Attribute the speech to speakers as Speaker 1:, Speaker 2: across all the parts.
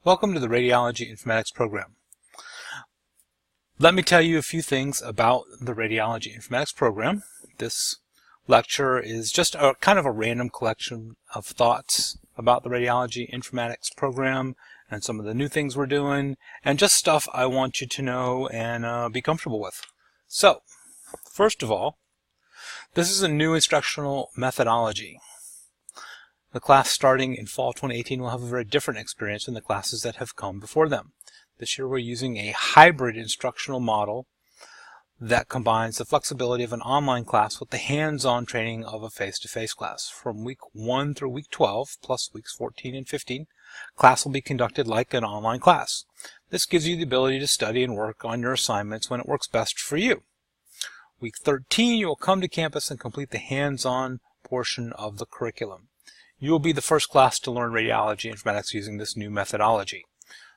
Speaker 1: Welcome to the Radiology Informatics program. Let me tell you a few things about the Radiology Informatics program. This lecture is just a kind of a random collection of thoughts about the Radiology Informatics program and some of the new things we're doing and just stuff I want you to know and be comfortable with. So, first of all, this is a new instructional methodology. The class starting in fall 2018 will have a very different experience than the classes that have come before them. This year we're using a hybrid instructional model that combines the flexibility of an online class with the hands-on training of a face-to-face class. From week 1 through week 12, plus weeks 14 and 15, class will be conducted like an online class. This gives you the ability to study and work on your assignments when it works best for you. Week 13, you will come to campus and complete the hands-on portion of the curriculum. You will be the first class to learn radiology informatics using this new methodology.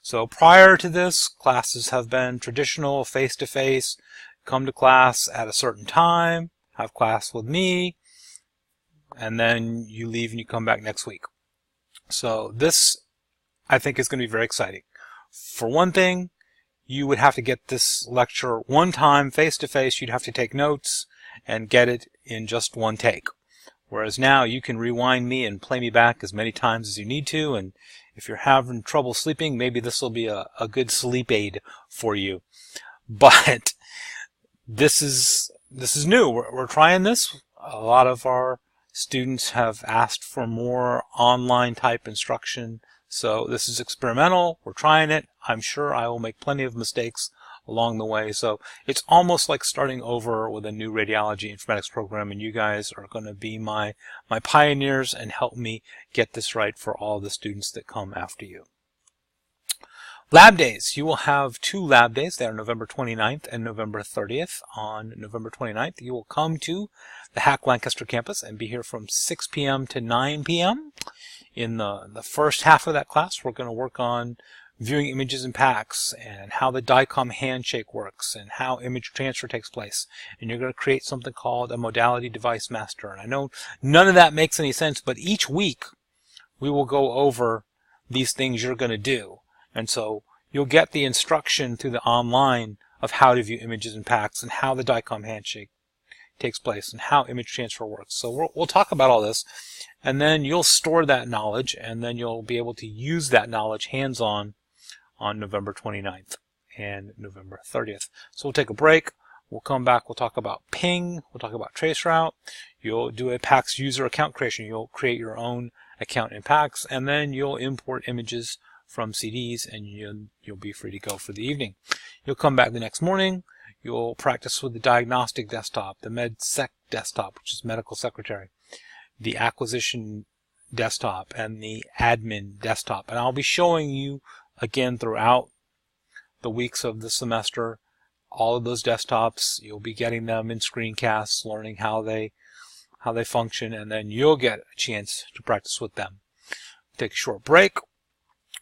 Speaker 1: So prior to this, classes have been traditional, face-to-face, come to class at a certain time, have class with me, and then you leave and you come back next week. So this, I think, is going to be very exciting. For one thing, you would have to get this lecture one time, face-to-face. You'd have to take notes and get it in just one take. Whereas now you can rewind me and play me back as many times as you need to, and if you're having trouble sleeping, maybe this will be a good sleep aid for you. But this is new. We're trying this. A lot of our students have asked for more online type instruction, so this is experimental. We're trying it. I'm sure I will make plenty of mistakes along the way. So it's almost like starting over with a new radiology informatics program, and you guys are going to be my pioneers and help me get this right for all the students that come after you. Lab days. You will have 2 lab days. They are November 29th and November 30th. On November 29th, you will come to the Hack Lancaster campus and be here from 6 p.m. to 9 p.m. In the first half of that class, we're going to work on viewing images in packs and how the DICOM handshake works and how image transfer takes place. And you're going to create something called a modality device master. And I know none of that makes any sense, but each week we will go over these things you're going to do. And so you'll get the instruction through the online of how to view images in packs and how the DICOM handshake takes place and how image transfer works. So we'll talk about all this, and then you'll store that knowledge, and then you'll be able to use that knowledge hands-on on November 29th and November 30th. So we'll take a break. We'll come back. We'll talk about ping. We'll talk about traceroute. You'll do a PACS user account creation. You'll create your own account in PACS, and then you'll import images from CDs, and you'll be free to go for the evening. You'll come back the next morning. You'll practice with the diagnostic desktop, the MedSec desktop, which is medical secretary, the acquisition desktop, and the admin desktop. And I'll be showing you again throughout the weeks of the semester all of those desktops. You'll be getting them in screencasts, learning how they function, and then you'll get a chance to practice with them. Take a short break.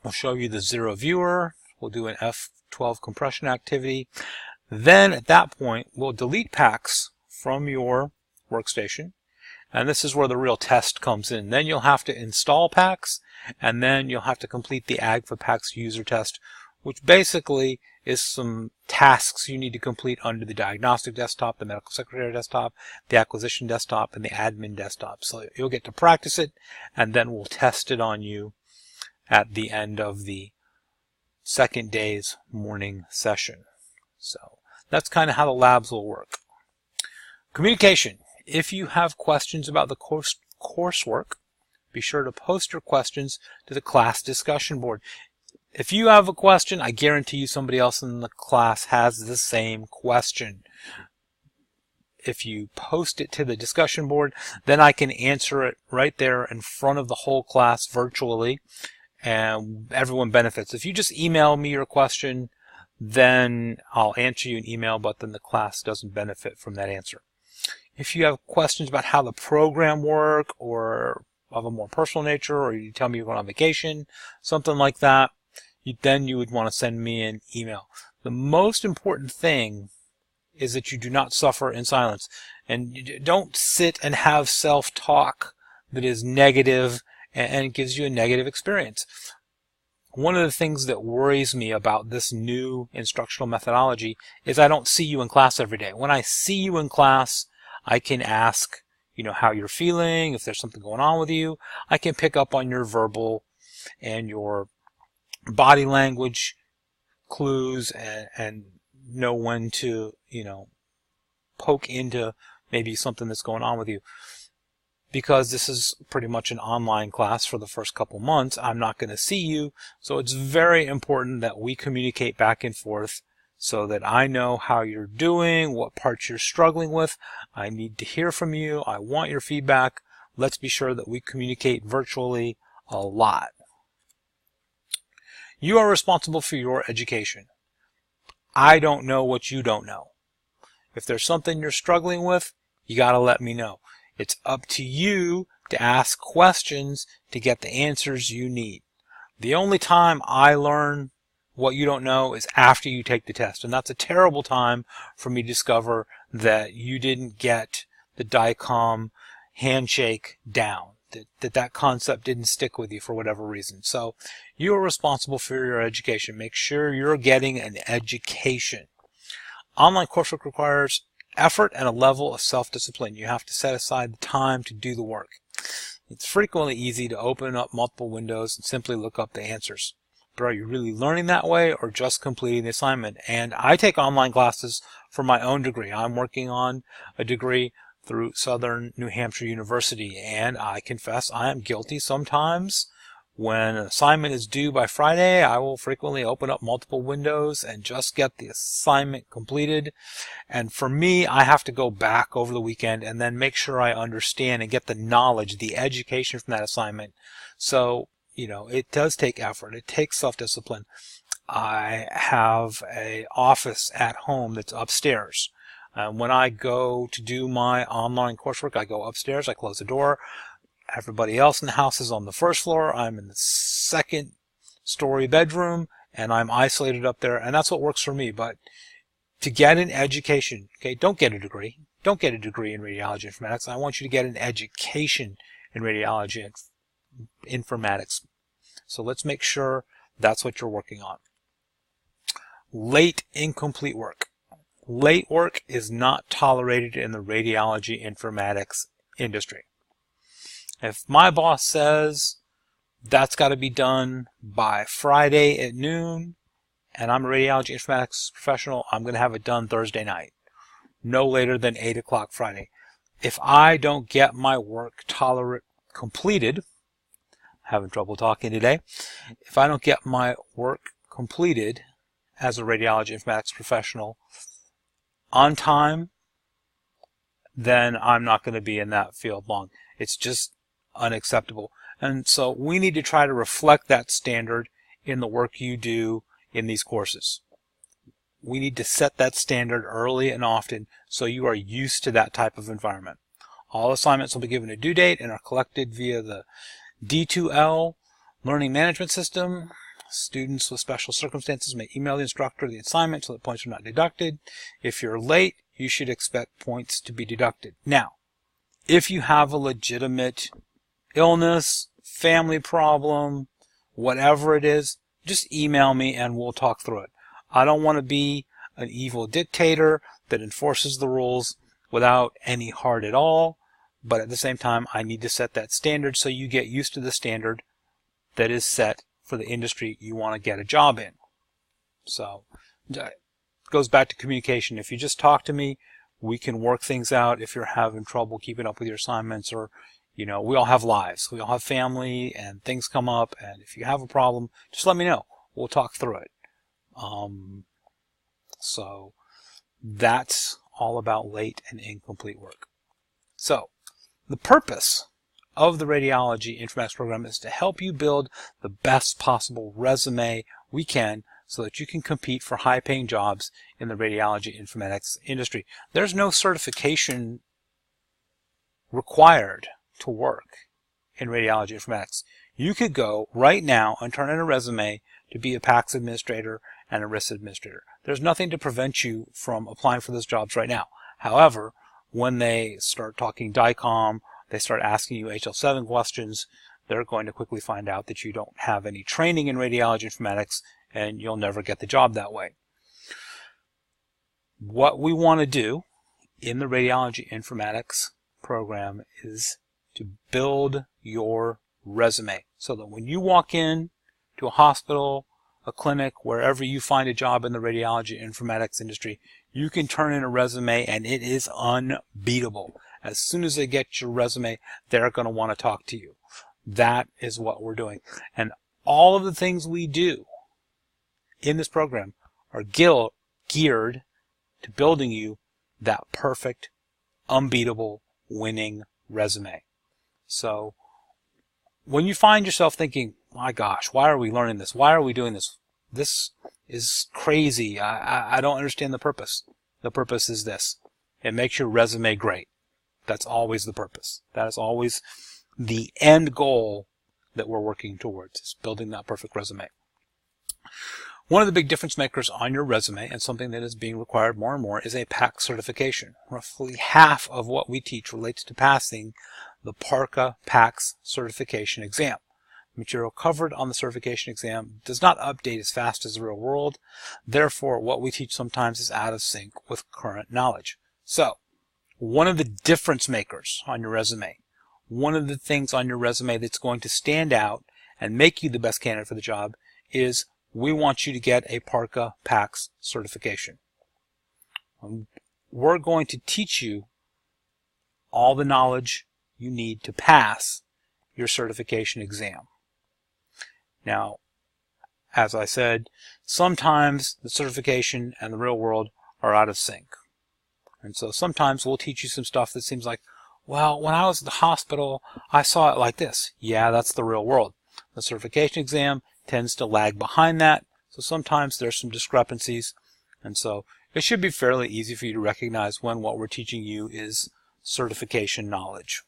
Speaker 1: We'll show you the zero viewer. We'll do an F12 compression activity. Then at that point, we'll delete PACS from your workstation. And this is where the real test comes in. Then you'll have to install PACS, and then you'll have to complete the AGFA PACS user test, which basically is some tasks you need to complete under the diagnostic desktop, the medical secretary desktop, the acquisition desktop, and the admin desktop. So you'll get to practice it, and then we'll test it on you at the end of the second day's morning session. So that's kind of how the labs will work. Communication. If you have questions about the coursework, be sure to post your questions to the class discussion board. If you have a question, I guarantee you somebody else in the class has the same question. If you post it to the discussion board, then I can answer it right there in front of the whole class virtually, and everyone benefits. If you just email me your question, then I'll answer you an email, but then the class doesn't benefit from that answer. If you have questions about how the program works, or of a more personal nature, or you tell me you're going on vacation, something like that, then you would want to send me an email. The most important thing is that you do not suffer in silence, and don't sit and have self-talk that is negative and gives you a negative experience. One of the things that worries me about this new instructional methodology is I don't see you in class every day. When I see you in class, I can ask, how you're feeling, if there's something going on with you. I can pick up on your verbal and your body language clues and know when to, poke into maybe something that's going on with you. Because this is pretty much an online class for the first couple months, I'm not going to see you, so it's very important that we communicate back and forth so that I know how you're doing, what parts you're struggling with. I need to hear from you. I want your feedback. Let's be sure that we communicate virtually a lot. You are responsible for your education. I don't know what you don't know. If there's something you're struggling with, you got to let me know. It's up to you to ask questions to get the answers you need. The only time I learn what you don't know is after you take the test. And that's a terrible time for me to discover that you didn't get the DICOM handshake down, that concept didn't stick with you for whatever reason. So you are responsible for your education. Make sure you're getting an education. Online coursework requires effort and a level of self-discipline. You have to set aside the time to do the work. It's frequently easy to open up multiple windows and simply look up the answers. But are you really learning that way or just completing the assignment? And I take online classes for my own degree. I'm working on a degree through Southern New Hampshire University, and I confess I am guilty sometimes. When an assignment is due by Friday, I will frequently open up multiple windows and just get the assignment completed. And for me, I have to go back over the weekend and then make sure I understand and get the knowledge, the education from that assignment. So, it does take effort. It takes self-discipline. I have an office at home that's upstairs. When I go to do my online coursework, I go upstairs, I close the door. Everybody else in the house is on the first floor. I'm in the second story bedroom, and I'm isolated up there, and that's what works for me. But to get an education, okay, don't get a degree. Don't get a degree in radiology informatics. I want you to get an education in radiology and informatics. So let's make sure that's what you're working on. Late, incomplete work. Late work is not tolerated in the radiology informatics industry. If my boss says that's got to be done by Friday at noon, and I'm a radiology informatics professional, I'm going to have it done Thursday night, no later than 8 o'clock Friday. If I don't get my work completed, having trouble talking today, if I don't get my work completed as a radiology informatics professional on time, then I'm not going to be in that field long. It's just unacceptable. And so we need to try to reflect that standard in the work you do in these courses. We need to set that standard early and often so you are used to that type of environment. All assignments will be given a due date and are collected via the D2L learning management system. Students with special circumstances may email the instructor the assignment so that points are not deducted. If you're late, you should expect points to be deducted. Now, if you have a legitimate illness, family problem, whatever it is, just email me and we'll talk through it. I don't want to be an evil dictator that enforces the rules without any heart at all, but at the same time, I need to set that standard so you get used to the standard that is set for the industry you want to get a job in. So it goes back to communication. If you just talk to me, we can work things out. If you're having trouble keeping up with your assignments, or we all have lives, we all have family, and things come up, and if you have a problem, just let me know. We'll talk through it. So that's all about late and incomplete work. So the purpose of the Radiology Informatics program is to help you build the best possible resume we can so that you can compete for high-paying jobs in the radiology informatics industry. There's no certification required to work in radiology informatics. You could go right now and turn in a resume to be a PACS administrator and a risk administrator. There's nothing to prevent you from applying for those jobs right now. However, when they start talking DICOM, they start asking you HL7 questions, they're going to quickly find out that you don't have any training in radiology informatics and you'll never get the job that way. What we want to do in the radiology informatics program is to build your resume so that when you walk in to a hospital, a clinic, wherever you find a job in the radiology informatics industry, you can turn in a resume and it is unbeatable. As soon as they get your resume, they're going to want to talk to you. That is what we're doing. And all of the things we do in this program are geared to building you that perfect, unbeatable, winning resume. So when you find yourself thinking, my gosh, why are we learning this? Why are we doing this? This is crazy. I don't understand the purpose. The purpose is this. It makes your resume great. That's always the purpose. That is always the end goal that we're working towards, is building that perfect resume. One of the big difference makers on your resume, and something that is being required more and more, is a PACS certification. Roughly half of what we teach relates to passing the PARCA PACS certification exam. Material covered on the certification exam does not update as fast as the real world. Therefore, what we teach sometimes is out of sync with current knowledge. So, one of the difference makers on your resume, one of the things on your resume that's going to stand out and make you the best candidate for the job is we want you to get a PARCA PACS certification. We're going to teach you all the knowledge you need to pass your certification exam. Now, as I said, sometimes the certification and the real world are out of sync. And so sometimes we'll teach you some stuff that seems like, well, when I was at the hospital, I saw it like this. Yeah, that's the real world. The certification exam tends to lag behind that, so sometimes there's some discrepancies. And so it should be fairly easy for you to recognize when what we're teaching you is certification knowledge.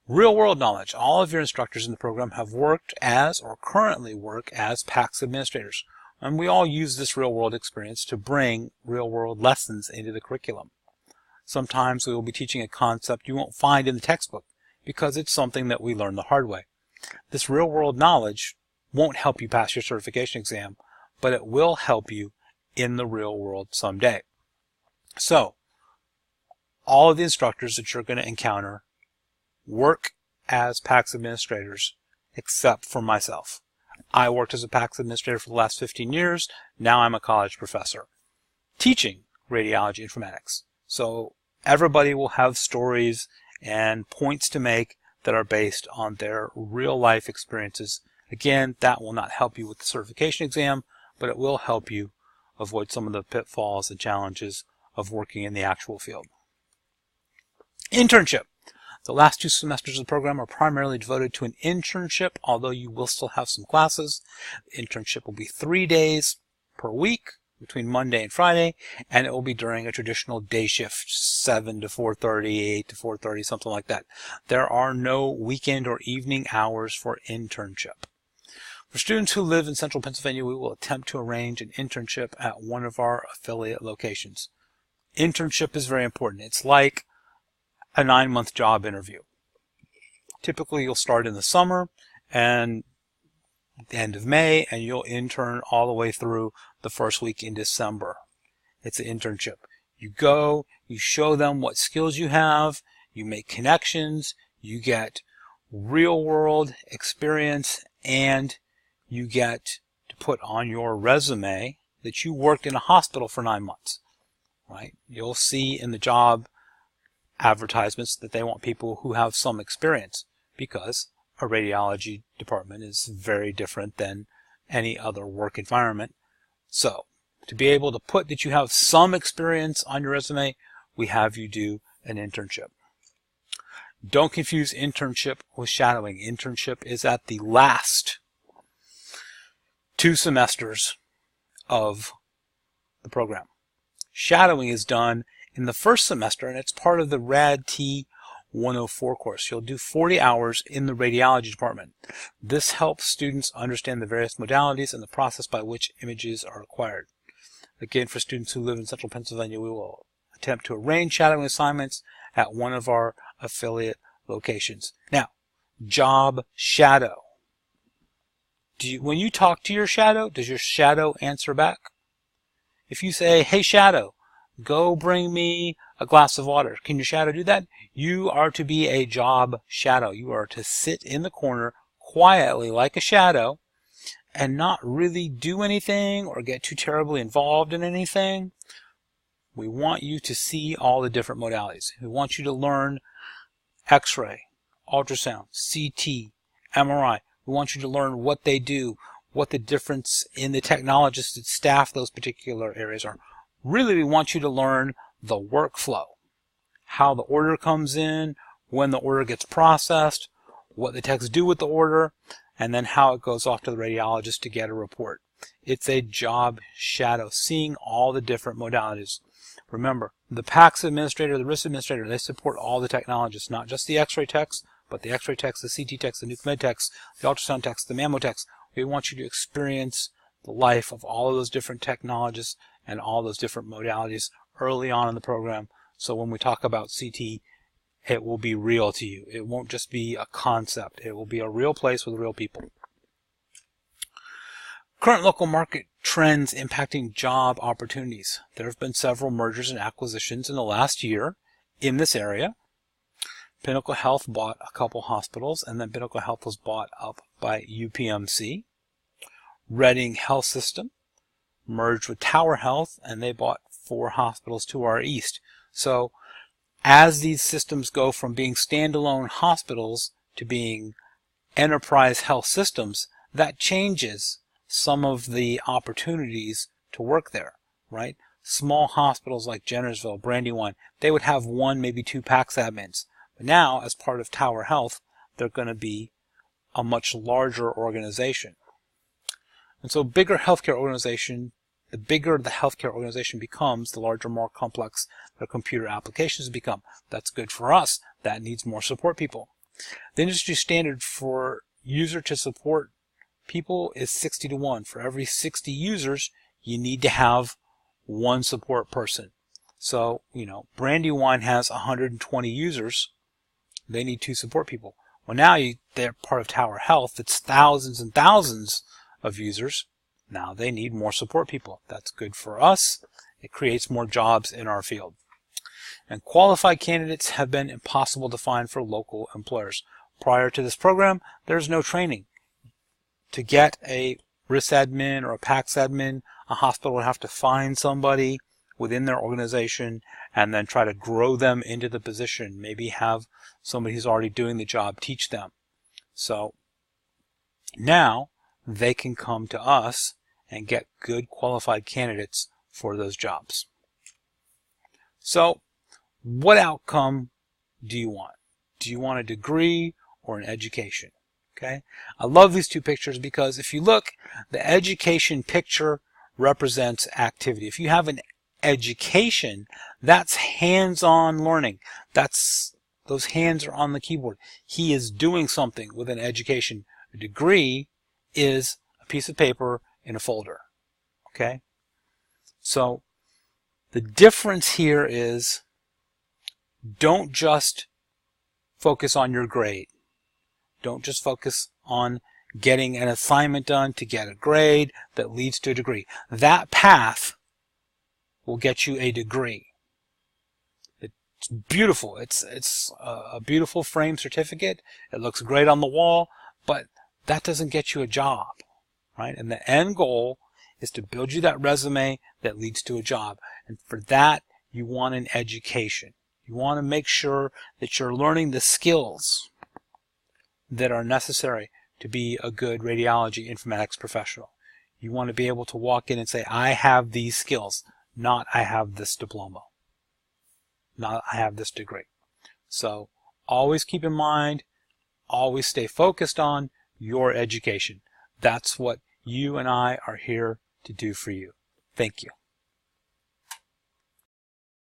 Speaker 1: Real-world knowledge. All of your instructors in the program have worked as or currently work as PACS administrators. And we all use this real-world experience to bring real-world lessons into the curriculum. Sometimes we will be teaching a concept you won't find in the textbook because it's something that we learned the hard way. This real-world knowledge won't help you pass your certification exam, but it will help you in the real world someday. So, all of the instructors that you're going to encounter work as PACS administrators, except for myself. I worked as a PACS administrator for the last 15 years. Now I'm a college professor teaching radiology informatics. So everybody will have stories and points to make that are based on their real life experiences. Again, that will not help you with the certification exam, but it will help you avoid some of the pitfalls and challenges of working in the actual field. Internship. The last 2 semesters of the program are primarily devoted to an internship, although you will still have some classes. The internship will be 3 days per week between Monday and Friday, and it will be during a traditional day shift, 7 to 4:30, 8 to 4:30, something like that. There are no weekend or evening hours for internship. For students who live in central Pennsylvania, we will attempt to arrange an internship at one of our affiliate locations. Internship is very important. It's like a 9-month job interview. Typically, you'll start in the summer and the end of May, and you'll intern all the way through the first week in December. It's an internship. You go, you show them what skills you have, you make connections, you get real-world experience, and you get to put on your resume that you worked in a hospital for 9 months. Right? You'll see in the job advertisements that they want people who have some experience, because a radiology department is very different than any other work environment. So, to be able to put that you have some experience on your resume, we have you do an internship. Don't confuse internship with shadowing. Internship is at the last 2 semesters of the program. Shadowing is done in the first semester, and it's part of the RAD-T 104 course. You'll do 40 hours in the radiology department. This helps students understand the various modalities and the process by which images are acquired. Again, for students who live in central Pennsylvania, we will attempt to arrange shadowing assignments at one of our affiliate locations. Now, job shadow. When you talk to your shadow, does your shadow answer back? If you say, hey shadow, go bring me a glass of water, can your shadow do that? You are to be a job shadow. You are to sit in the corner quietly like a shadow and not really do anything or get too terribly involved in anything. We want you to see all the different modalities. We want you to learn X-ray, ultrasound, CT, MRI. We want you to learn what they do, what the difference in the technologists that staff those particular areas are. Really, we want you to learn the workflow, how the order comes in, when the order gets processed, what the techs do with the order, and then how it goes off to the radiologist to get a report. It's a job shadow, seeing all the different modalities. Remember, the PACS administrator, the risk administrator, they support all the technologists, not just the X-ray techs, but the X-ray techs, the CT techs, the nuke med techs, the ultrasound techs, the mammo techs. We want you to experience the life of all of those different technologists and all those different modalities early on in the program. So when we talk about CT, it will be real to you. It won't just be a concept. It will be a real place with real people. Current local market trends impacting job opportunities. There have been several mergers and acquisitions in the last year in this area. Pinnacle Health bought a couple hospitals, and then Pinnacle Health was bought up by UPMC. Reading Health System merged with Tower Health, and they bought 4 hospitals to our east. So as these systems go from being standalone hospitals to being enterprise health systems, that changes some of the opportunities to work there, right? Small hospitals like Jennersville, Brandywine, they would have 1, maybe 2 PACS admins. But now, as part of Tower Health, they're going to be a much larger organization. And so bigger healthcare organization, the bigger the healthcare organization becomes, the larger, more complex their computer applications become. That's good for us. That needs more support people. The industry standard for user to support people is 60 to 1. For every 60 users, you need to have 1 support person. So, Brandywine has 120 users. They need 2 support people. Well, now they're part of Tower Health. It's thousands and thousands of users. Now they need more support people. That's good for us. It creates more jobs in our field. And qualified candidates have been impossible to find for local employers. Prior to this program, there's no training. To get a risk admin or a PACS admin, a hospital would have to find somebody within their organization and then try to grow them into the position. Maybe have somebody who's already doing the job teach them. So now they can come to us and get good qualified candidates for those jobs. So what outcome do you want? Do you want a degree or an education? Okay, I love these 2 pictures because if you look, the education picture represents activity. If you have an education, that's hands-on learning. Those hands are on the keyboard. He is doing something with an education. A degree is a piece of paper in a folder. Okay, so the difference here is don't just focus on your grade. Don't just focus on getting an assignment done to get a grade that leads to a degree. That path will get you a degree. It's beautiful. It's a beautiful frame certificate. It looks great on the wall, but that doesn't get you a job, right? And the end goal is to build you that resume that leads to a job. And for that, you want an education. You want to make sure that you're learning the skills that are necessary to be a good radiology informatics professional. You want to be able to walk in and say, I have these skills, not I have this diploma, not I have this degree. So always keep in mind, always stay focused on your education. That's what you and I are here to do for you. Thank you.